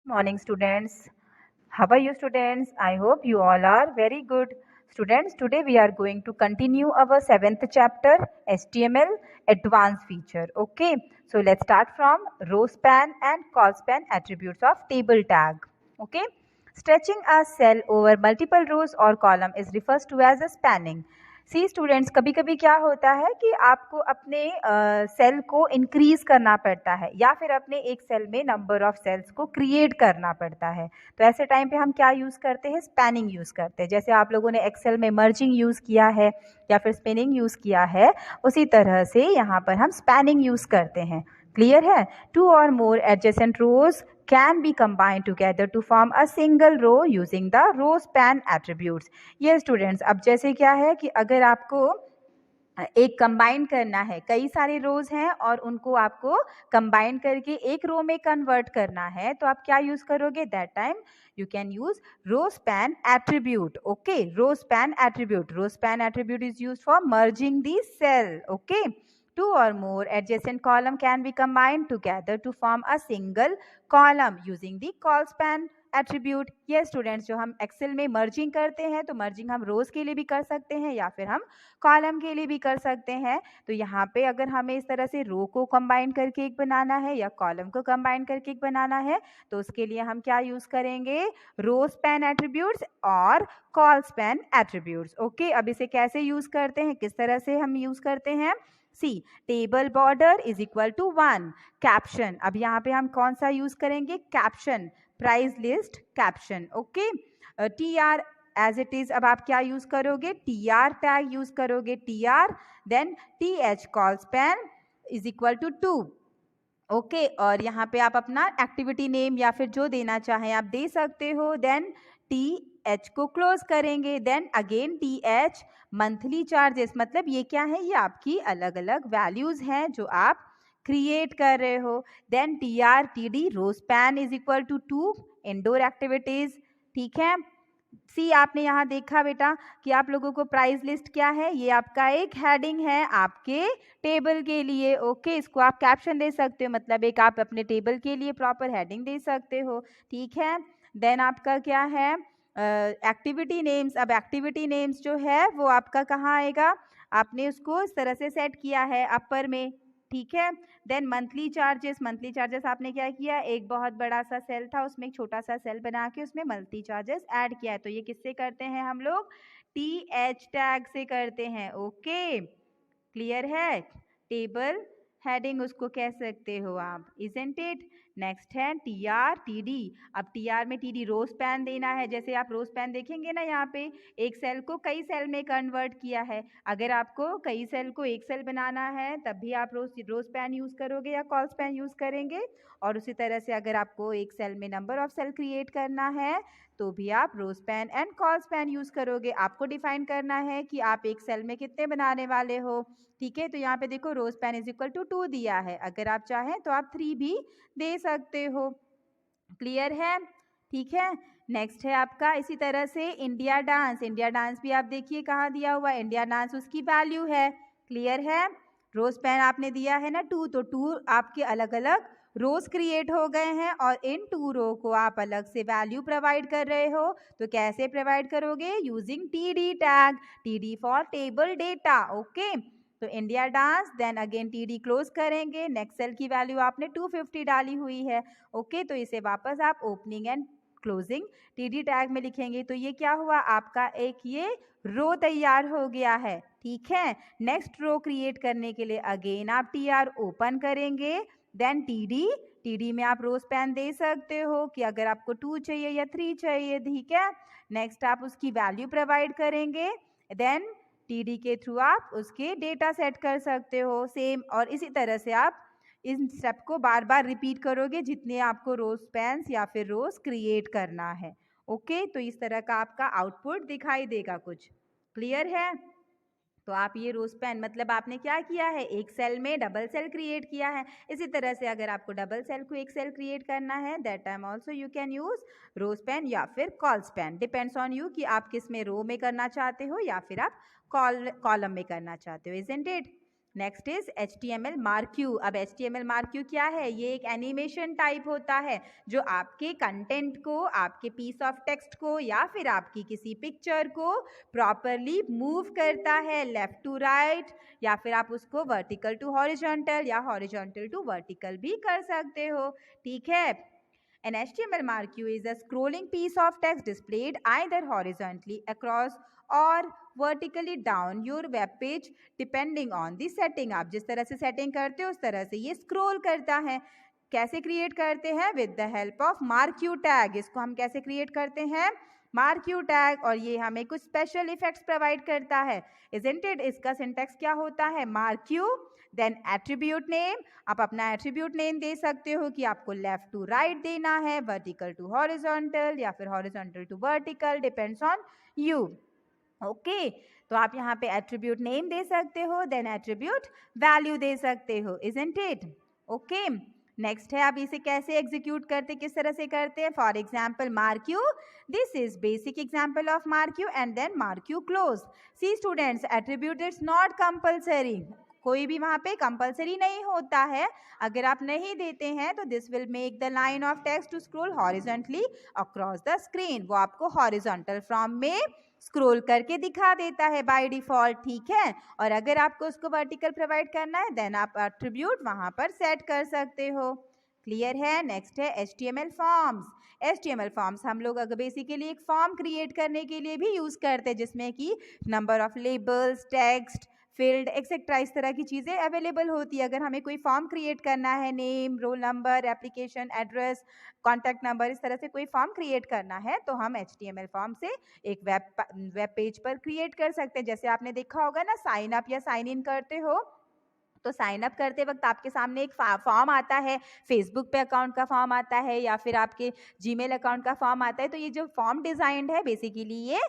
Morning, students. How are you, students? I hope you all are very good. Students, today we are going to continue our 7th chapter, HTML advanced feature. Okay, so let's start from row span and col span attributes of table tag. Okay, stretching a cell over multiple rows or column is refers to as a spanning. See students, कभी कभी क्या होता है कि आपको अपने cell को increase करना पड़ता है या फिर अपने एक सेल में नंबर ऑफ सेल्स को क्रिएट करना पड़ता है। तो ऐसे टाइम पे हम क्या यूज़ करते हैं? स्पैनिंग यूज़ करते हैं। जैसे आप लोगों ने एक्सेल में मर्जिंग यूज़ किया है या फिर स्पिनिंग यूज़ किया है, उसी तरह से यहाँ पर हम स्पैनिंग यूज़ करते हैं। क्लियर है? 2 or more adjacent rows can be combined together to form a single row using the row span attributes. ये स्टूडेंट्स, अब जैसे क्या है कि अगर आपको एक कंबाइन करना है, कई सारे रोज हैं और उनको आपको कंबाइन करके एक रो में कन्वर्ट करना है, तो आप क्या यूज करोगे? That time you can use row span attribute. Okay, row span attribute is used for merging the cell. Okay, 2 or more adjacent column can be combined together to form a single column using the col span attribute. ये students, जो हम Excel में merging करते हैं, तो merging हम रोज के लिए भी कर सकते हैं या फिर हम कॉलम के लिए भी कर सकते हैं। तो यहाँ पे अगर हमें इस तरह से रो को कंबाइन करके एक बनाना है या कॉलम को कंबाइन करके एक बनाना है, तो उसके लिए हम क्या यूज करेंगे? रो स्पैन एट्रीब्यूट्स और कॉल स्पैन एट्रीब्यूट्स। ओके, अब इसे कैसे यूज करते हैं, किस तरह से हम यूज करते हैं? See table border is equal to 1 caption. अब यहाँ पे हम कौन सा यूज करेंगे? Caption, price list caption. Okay, T R as it is. अब आप क्या यूज करोगे? टी आर टैग यूज करोगे, T R, then T H col span is equal to 2। Okay, और यहाँ पे आप अपना एक्टिविटी नेम या फिर जो देना चाहें आप दे सकते हो। देन टी एच को क्लोज करेंगे, then again T H monthly charges. मतलब ये क्या है? ये आपकी अलग अलग वैल्यूज हैं जो आप क्रिएट कर रहे हो। Then T R T D row span is equal to 2 indoor activities. ठीक है, सी आपने यहाँ देखा बेटा कि आप लोगों को प्राइस लिस्ट क्या है? ये आपका एक हेडिंग है आपके टेबल के लिए। ओके, इसको आप कैप्शन दे सकते हो, मतलब एक आप अपने टेबल के लिए प्रॉपर हेडिंग दे सकते हो। ठीक है, देन आपका क्या है? Activity names. अब एक्टिविटी नेम्स जो है वो आपका कहाँ आएगा? आपने उसको इस तरह से सेट किया है अपर में। ठीक है, देन मंथली चार्जेस आपने क्या किया? एक बहुत बड़ा सा सेल था, उसमें एक छोटा सा सेल बना के उसमें मंथली चार्जेस ऐड किया है। तो ये किससे करते हैं हम लोग? टी एच टैग से करते हैं। ओके, क्लियर है? टेबल हेडिंग उसको कह सकते हो आप, इजंट इट? नेक्स्ट है टी आर टी डी। अब टी आर में टी डी रो स्पैन देना है। जैसे आप रो स्पैन देखेंगे ना, यहाँ पे एक सेल को कई सेल में कन्वर्ट किया है। अगर आपको कई सेल को एक सेल बनाना है तब भी आप रो स्पैन यूज करोगे या कॉल स्पैन यूज करेंगे। और उसी तरह से अगर आपको एक सेल में नंबर ऑफ सेल क्रिएट करना है तो भी आप row span and col span use करोगे। आपको डिफाइन करना है कि आप एक सेल में कितने बनाने वाले हो। ठीक है, तो यहाँ पे देखो row span is equal to 2 दिया है। अगर आप चाहें तो आप 3 भी दे सकते हो। क्लियर है? ठीक है, नेक्स्ट है आपका इसी तरह से इंडिया डांस भी आप देखिए कहाँ दिया हुआ है। इंडिया डांस उसकी वैल्यू है। क्लियर है? रो स्पैन आपने दिया है ना 2, तो 2 आपके अलग अलग रोज क्रिएट हो गए हैं और इन 2 रो को आप अलग से वैल्यू प्रोवाइड कर रहे हो। तो कैसे प्रोवाइड करोगे? Using T D tag, T D for table data. Okay, तो India dance, then again T D close करेंगे। नेक्स्ट सेल की वैल्यू आपने 250 डाली हुई है। ओके, तो इसे वापस आप opening and closing T D tag में लिखेंगे। तो ये क्या हुआ? आपका एक ये रो तैयार हो गया है। ठीक है, नेक्स्ट रो क्रिएट करने के लिए अगेन आप टी आर ओपन करेंगे, देन टी डी में आप रो स्पैन दे सकते हो कि अगर आपको 2 चाहिए या 3 चाहिए। ठीक है, नेक्स्ट आप उसकी वैल्यू प्रोवाइड करेंगे, देन टी डी के थ्रू आप उसके डेटा सेट कर सकते हो सेम। और इसी तरह से आप इन स्टेप को बार बार रिपीट करोगे जितने आपको रोज स्पैन्स या फिर रोज क्रिएट करना है। ओके, तो इस तरह का आपका आउटपुट दिखाई देगा कुछ। क्लियर है? तो आप ये रो स्पैन मतलब आपने क्या किया है? एक सेल में डबल सेल क्रिएट किया है। इसी तरह से अगर आपको डबल सेल को एक सेल क्रिएट करना है, that time also you can use row span या फिर col span. Depends on you कि आप किस में रो में करना चाहते हो या फिर आप कॉलम में करना चाहते हो, isn't it? Next is HTML marquee. अब HTML मार्क्यू क्या है? ये एक एनिमेशन टाइप होता है जो आपके कंटेंट को, आपके पीस ऑफ टेक्स्ट को या फिर आपकी किसी पिक्चर को प्रॉपरली मूव करता है लेफ्ट टू राइट, या फिर आप उसको वर्टिकल टू हॉरिजॉन्टल या हॉरिजॉन्टल टू वर्टिकल भी कर सकते हो। ठीक है। An HTML marquee is a scrolling piece of text displayed either horizontally across or vertically down your web page depending on the setting। आप जिस तरह से सेटिंग करते हो उस तरह से ये स्क्रोल करता है। कैसे क्रिएट करते हैं? With the help of marquee tag. इसको हम कैसे क्रिएट करते हैं? Marquee tag. और ये हमें कुछ स्पेशल इफेक्ट्स प्रोवाइड करता है। Isn't it? इसका सिंटैक्स क्या होता है? Marquee then attribute name. आप अपना एट्रीब्यूट नेम दे सकते हो कि आपको लेफ्ट टू राइट देना है, वर्टिकल टू हॉरिजॉन्टल या फिर horizontal to vertical, depends on you. Okay, तो आप यहाँ पे एट्रीब्यूट नेम दे सकते हो, देन एट्रीब्यूट वैल्यू दे सकते हो। Isn't it? ओके, नेक्स्ट है, अब इसे कैसे एग्जीक्यूट करते, किस तरह से करते हैं? For example marquee, this is basic example of marquee and then marquee close. See students, attribute is not compulsory. कोई भी वहाँ पे कंपल्सरी नहीं होता है। अगर आप नहीं देते हैं तो this will make the line of text to scroll horizontally across the screen. वो आपको हॉरिजॉन्टल फॉर्म में स्क्रॉल करके दिखा देता है बाय डिफॉल्ट। ठीक है। और अगर आपको उसको वर्टिकल प्रोवाइड करना है देन आप एट्रीब्यूट वहाँ पर सेट कर सकते हो। क्लियर है? नेक्स्ट है HTML फॉर्म्स। HTML फॉर्म्स हम लोग अगर बेसिकली एक फॉर्म क्रिएट करने के लिए भी यूज करते हैं जिसमें कि number of labels, text, field etcetera इस तरह की चीज़ें अवेलेबल होती है। अगर हमें कोई फॉर्म क्रिएट करना है, name, roll number, application address, contact number, इस तरह से कोई फॉर्म क्रिएट करना है तो हम HTML फॉर्म से एक वेब पेज पर क्रिएट कर सकते हैं। जैसे आपने देखा होगा ना, साइन अप या साइन इन करते हो तो साइन अप करते वक्त आपके सामने एक फॉर्म आता है, फेसबुक पे अकाउंट का फॉर्म आता है या फिर आपके जीमेल अकाउंट का फॉर्म आता है। तो ये जो फॉर्म डिजाइंड है बेसिकली ये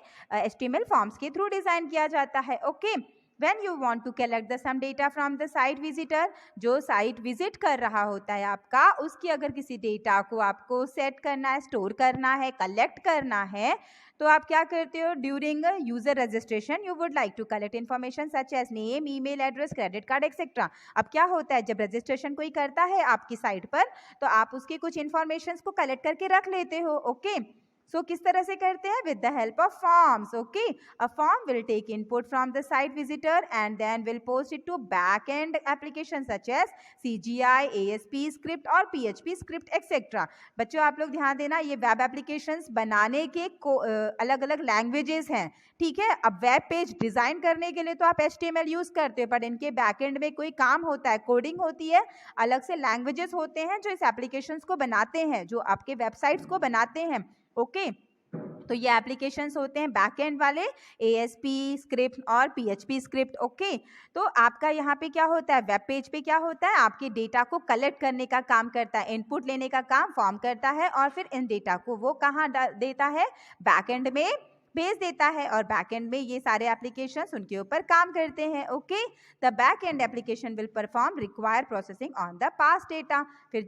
HTML फॉर्म्स के थ्रू डिजाइन किया जाता है। Okay, when you want to collect the some data from the site visitor, जो साइट विजिट कर रहा होता है आपका, उसकी अगर किसी डेटा को आपको सेट करना है, स्टोर करना है, कलेक्ट करना है, तो आप क्या करते हो? During user registration you would like to collect information such as name, email address, credit card etcetera. अब क्या होता है, जब रजिस्ट्रेशन कोई करता है आपकी साइट पर तो आप उसके कुछ इन्फॉर्मेशन को कलेक्ट करके रख लेते हो। ओके, सो किस तरह से करते हैं? With the help of forms. Okay, a form will take input from the site visitor and then will post it to back end application such as CGI, ASP script और PHP स्क्रिप्ट एक्सेट्रा। बच्चों आप लोग ध्यान देना, ये web applications बनाने के अलग अलग लैंग्वेजेस हैं। ठीक है। अब वेब पेज डिजाइन करने के लिए तो आप HTML यूज करते हो, बट इनके बैकएंड में कोई काम होता है, कोडिंग होती है, अलग से लैंग्वेजेस होते हैं जो इस एप्लीकेशंस को बनाते हैं, जो आपके वेबसाइट्स को बनाते हैं। ओके, तो ये एप्लीकेशंस होते हैं बैकएंड वाले, ASP स्क्रिप्ट और PHP स्क्रिप्ट। ओके, तो आपका यहाँ पे क्या होता है, वेब पेज पे क्या होता है, आपके डेटा को कलेक्ट करने का काम करता है, इनपुट लेने का काम फॉर्म करता है और फिर इन डेटा को वो कहाँ देता है? बैकएंड में भेज देता है और बैकएंड में ये सारे एप्लीकेशंस उनके ऊपर काम करते हैं। Okay, the backend application will perform require processing on the past data. फिर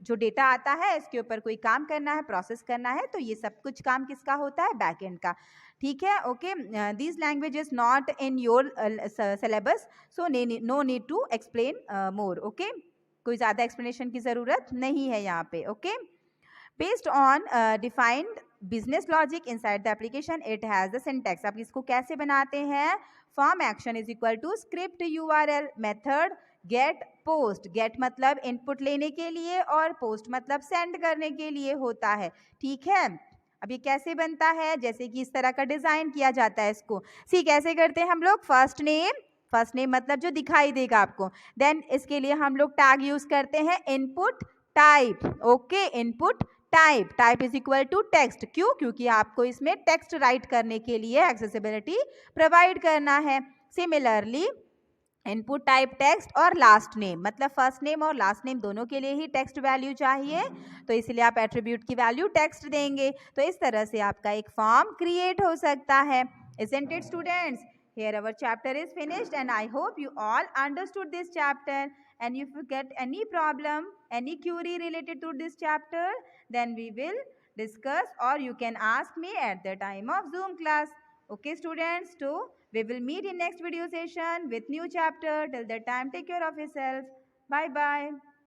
जो डेटा आता है इसके ऊपर कोई काम करना है, प्रोसेस करना है, तो ये सब कुछ काम किसका होता है? बैकएंड का। ठीक है। Okay, this language is not in your syllabus so no need to explain more. Okay, कोई ज़्यादा एक्सप्लेनेशन की ज़रूरत नहीं है यहाँ पे। Okay, based on defined business logic inside the application it has the syntax. अब इसको कैसे बनाते हैं? Form action is equal to script URL method get post. Get मतलब इनपुट लेने के लिए और पोस्ट मतलब सेंड करने के लिए होता है। ठीक है। अब ये कैसे बनता है? जैसे कि इस तरह का डिजाइन किया जाता है इसको। सी कैसे करते हैं हम लोग? फर्स्ट नेम मतलब जो दिखाई देगा आपको, देन इसके लिए हम लोग टैग यूज करते हैं input type. Okay, input type is equal to text. क्यों? क्योंकि आपको इसमें टेक्स्ट राइट करने के लिए एक्सेसिबिलिटी प्रोवाइड करना है। सिमिलरली इनपुट टाइप टेक्स्ट और लास्ट नेम, मतलब फर्स्ट नेम और लास्ट नेम दोनों के लिए ही टेक्स्ट वैल्यू चाहिए, तो इसलिए आप एट्रीब्यूट की वैल्यू टेक्स्ट देंगे। तो इस तरह से आपका एक फॉर्म क्रिएट हो सकता है। Isn't it, students? Here our chapter is finished and I hope you all understood this chapter. And if you get any problem, any query related to this chapter, then we will discuss or you can ask me at the time of Zoom class. Okay, students? So We will meet in next video session with new chapter. Till that time, take care of yourself. Bye bye.